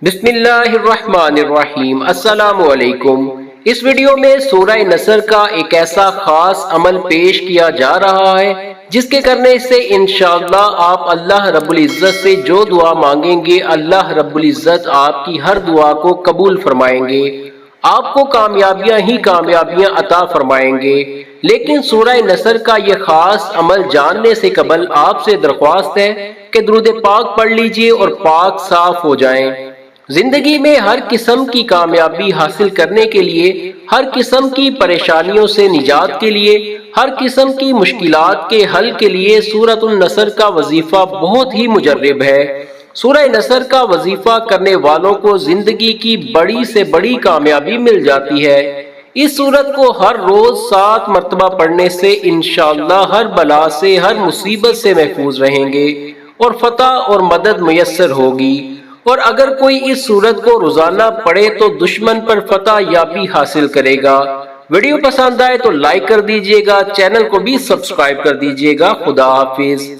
بسم اللہ الرحمن الرحیم۔ السلام علیکم۔ اس ویڈیو میں سورہ نصر کا ایک ایسا خاص عمل پیش کیا جا رہا ہے جس کے کرنے سے انشاءاللہ آپ اللہ رب العزت سے جو دعا مانگیں گے اللہ رب العزت آپ کی ہر دعا کو قبول فرمائیں گے، آپ کو کامیابیاں ہی کامیابیاں عطا فرمائیں گے۔ لیکن سورہ نصر کا یہ خاص عمل جاننے سے قبل آپ سے درخواست ہے کہ درود پاک پڑھ لیجئے اور پاک صاف ہو جائیں۔ زندگی میں ہر قسم کی کامیابی حاصل کرنے کے لیے، ہر قسم کی پریشانیوں سے نجات کے لیے، ہر قسم کی مشکلات کے حل کے لیے سورۃ النصر کا وظیفہ بہت ہی مجرب ہے۔ سورہ نصر کا وظیفہ کرنے والوں کو زندگی کی بڑی سے بڑی کامیابی مل جاتی ہے۔ اس سورت کو ہر روز 7 مرتبہ پڑھنے سے انشاءاللہ ہر بلا سے، ہر مصیبت سے محفوظ رہیں گے اور فتح اور مدد میسر ہوگی۔ اور اگر کوئی اس سورت کو روزانہ پڑھے تو دشمن پر فتح یابی حاصل کرے گا۔ ویڈیو پسند آئے تو لائک کر دیجئے گا، چینل کو بھی سبسکرائب کر دیجئے گا۔ خدا حافظ۔